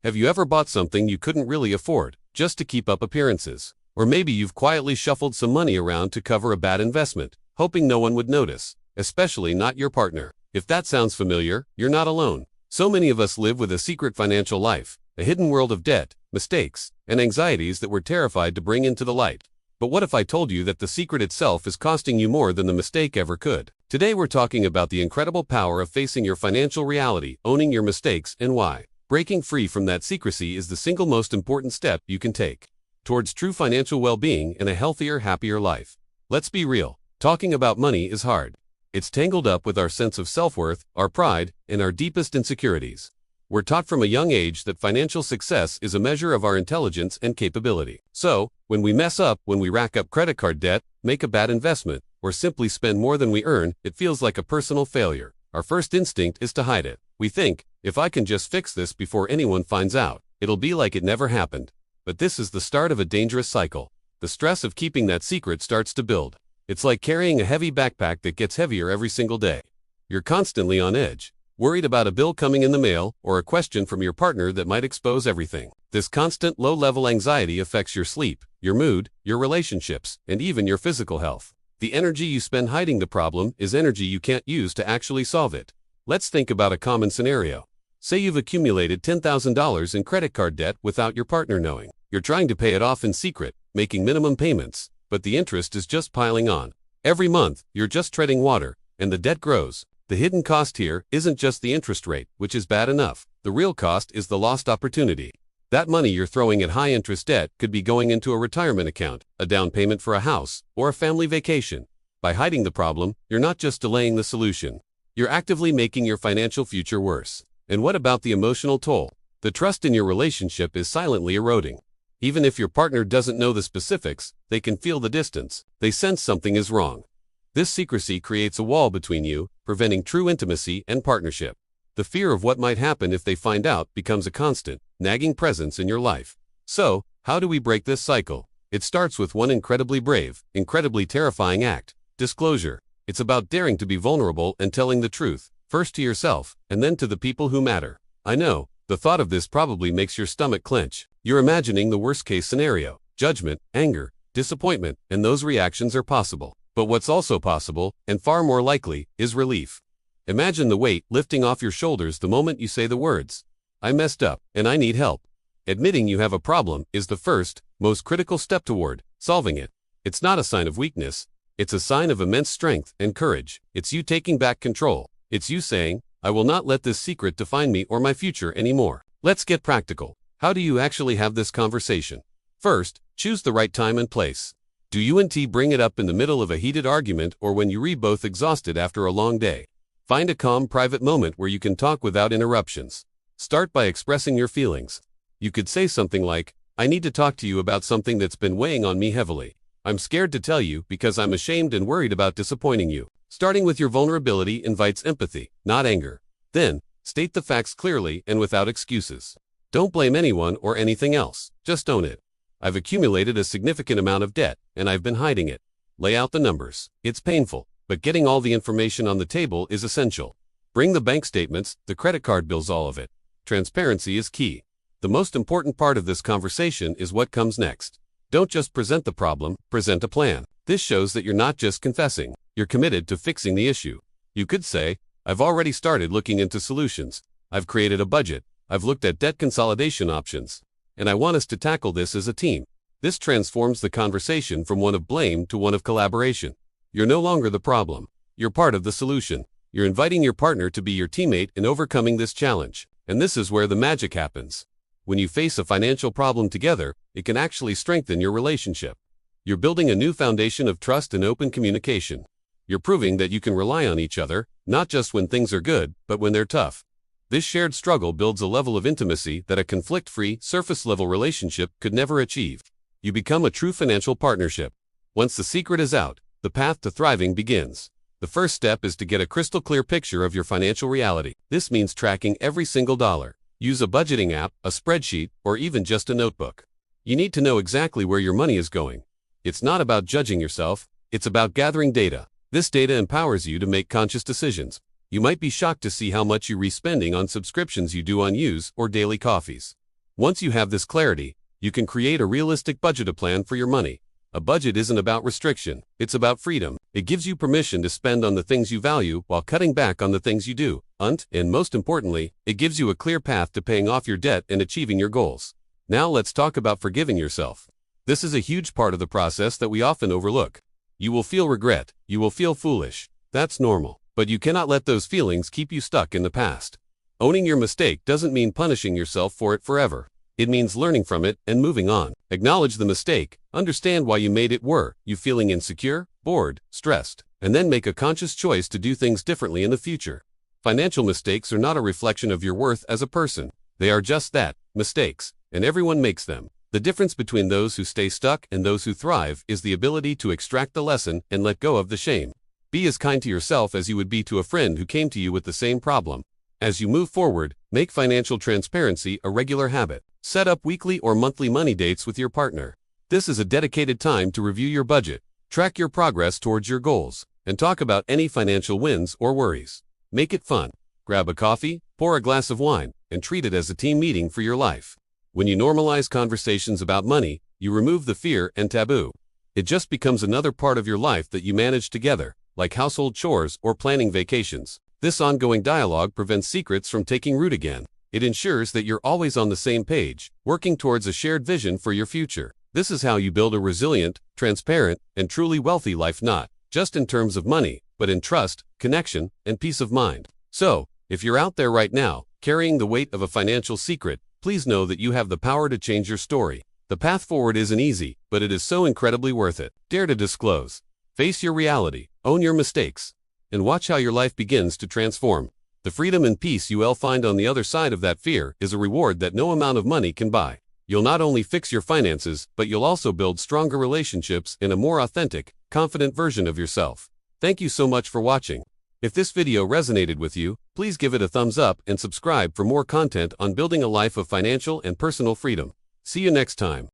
Have you ever bought something you couldn't really afford, just to keep up appearances? Or maybe you've quietly shuffled some money around to cover a bad investment, hoping no one would notice, especially not your partner. If that sounds familiar, you're not alone. So many of us live with a secret financial life, a hidden world of debt, mistakes, and anxieties that we're terrified to bring into the light. But what if I told you that the secret itself is costing you more than the mistake ever could? Today we're talking about the incredible power of facing your financial reality, owning your mistakes, and why. Breaking free from that secrecy is the single most important step you can take towards true financial well-being and a healthier, happier life. Let's be real, talking about money is hard. It's tangled up with our sense of self-worth, our pride, and our deepest insecurities. We're taught from a young age that financial success is a measure of our intelligence and capability. So, when we mess up, when we rack up credit card debt, make a bad investment, or simply spend more than we earn, it feels like a personal failure. Our first instinct is to hide it. We think, if I can just fix this before anyone finds out, it'll be like it never happened. But this is the start of a dangerous cycle. The stress of keeping that secret starts to build. It's like carrying a heavy backpack that gets heavier every single day. You're constantly on edge, worried about a bill coming in the mail or a question from your partner that might expose everything. This constant low-level anxiety affects your sleep, your mood, your relationships, and even your physical health. The energy you spend hiding the problem is energy you can't use to actually solve it. Let's think about a common scenario. Say you've accumulated $10,000 in credit card debt without your partner knowing. You're trying to pay it off in secret, making minimum payments, but the interest is just piling on. Every month, you're just treading water, and the debt grows. The hidden cost here isn't just the interest rate, which is bad enough. The real cost is the lost opportunity. That money you're throwing at high-interest debt could be going into a retirement account, a down payment for a house, or a family vacation. By hiding the problem, you're not just delaying the solution. You're actively making your financial future worse. And what about the emotional toll? The trust in your relationship is silently eroding. Even if your partner doesn't know the specifics, they can feel the distance. They sense something is wrong. This secrecy creates a wall between you, preventing true intimacy and partnership. The fear of what might happen if they find out becomes a constant, nagging presence in your life. So, how do we break this cycle? It starts with one incredibly brave, incredibly terrifying act: disclosure. It's about daring to be vulnerable and telling the truth, first to yourself, and then to the people who matter. I know, the thought of this probably makes your stomach clench. You're imagining the worst-case scenario. Judgment, anger, disappointment, and those reactions are possible. But what's also possible, and far more likely, is relief. Imagine the weight lifting off your shoulders the moment you say the words, "I messed up, and I need help." Admitting you have a problem is the first, most critical step toward solving it. It's not a sign of weakness. It's a sign of immense strength and courage. It's you taking back control. It's you saying, "I will not let this secret define me or my future anymore." Let's get practical. How do you actually have this conversation? First, choose the right time and place. Do you and T bring it up in the middle of a heated argument or when you're both exhausted after a long day? Find a calm, private moment where you can talk without interruptions. Start by expressing your feelings. You could say something like, "I need to talk to you about something that's been weighing on me heavily. I'm scared to tell you because I'm ashamed and worried about disappointing you." Starting with your vulnerability invites empathy, not anger. Then, state the facts clearly and without excuses. Don't blame anyone or anything else. Just own it. "I've accumulated a significant amount of debt, and I've been hiding it." Lay out the numbers. It's painful, but getting all the information on the table is essential. Bring the bank statements, the credit card bills, all of it. Transparency is key. The most important part of this conversation is what comes next. Don't just present the problem, present a plan. This shows that you're not just confessing, you're committed to fixing the issue. You could say, "I've already started looking into solutions. I've created a budget. I've looked at debt consolidation options. And I want us to tackle this as a team." This transforms the conversation from one of blame to one of collaboration. You're no longer the problem. You're part of the solution. You're inviting your partner to be your teammate in overcoming this challenge. And this is where the magic happens. When you face a financial problem together, it can actually strengthen your relationship. You're building a new foundation of trust and open communication. You're proving that you can rely on each other, not just when things are good, but when they're tough. This shared struggle builds a level of intimacy that a conflict-free, surface-level relationship could never achieve. You become a true financial partnership. Once the secret is out, the path to thriving begins. The first step is to get a crystal-clear picture of your financial reality. This means tracking every single dollar. Use a budgeting app, a spreadsheet, or even just a notebook. You need to know exactly where your money is going. It's not about judging yourself, it's about gathering data. This data empowers you to make conscious decisions. You might be shocked to see how much you're spending on subscriptions you do on use or daily coffees. Once you have this clarity, you can create a realistic budget plan for your money. A budget isn't about restriction, it's about freedom. It gives you permission to spend on the things you value while cutting back on the things you don't, and most importantly, it gives you a clear path to paying off your debt and achieving your goals. Now let's talk about forgiving yourself. This is a huge part of the process that we often overlook. You will feel regret, you will feel foolish. That's normal, but you cannot let those feelings keep you stuck in the past. Owning your mistake doesn't mean punishing yourself for it forever. It means learning from it and moving on. Acknowledge the mistake, understand why you made it. Were you feeling insecure, bored, stressed, and then make a conscious choice to do things differently in the future. Financial mistakes are not a reflection of your worth as a person. They are just that, mistakes, and everyone makes them. The difference between those who stay stuck and those who thrive is the ability to extract the lesson and let go of the shame. Be as kind to yourself as you would be to a friend who came to you with the same problem. As you move forward, make financial transparency a regular habit. Set up weekly or monthly money dates with your partner. This is a dedicated time to review your budget, track your progress towards your goals, and talk about any financial wins or worries. Make it fun. Grab a coffee, pour a glass of wine, and treat it as a team meeting for your life. When you normalize conversations about money, you remove the fear and taboo. It just becomes another part of your life that you manage together, like household chores or planning vacations. This ongoing dialogue prevents secrets from taking root again. It ensures that you're always on the same page, working towards a shared vision for your future. This is how you build a resilient, transparent, and truly wealthy life, not just in terms of money, but in trust, connection, and peace of mind. So, if you're out there right now, carrying the weight of a financial secret, please know that you have the power to change your story. The path forward isn't easy, but it is so incredibly worth it. Dare to disclose. Face your reality, own your mistakes, and watch how your life begins to transform. The freedom and peace you will find on the other side of that fear is a reward that no amount of money can buy. You'll not only fix your finances, but you'll also build stronger relationships and a more authentic, confident version of yourself. Thank you so much for watching. If this video resonated with you, please give it a thumbs up and subscribe for more content on building a life of financial and personal freedom. See you next time.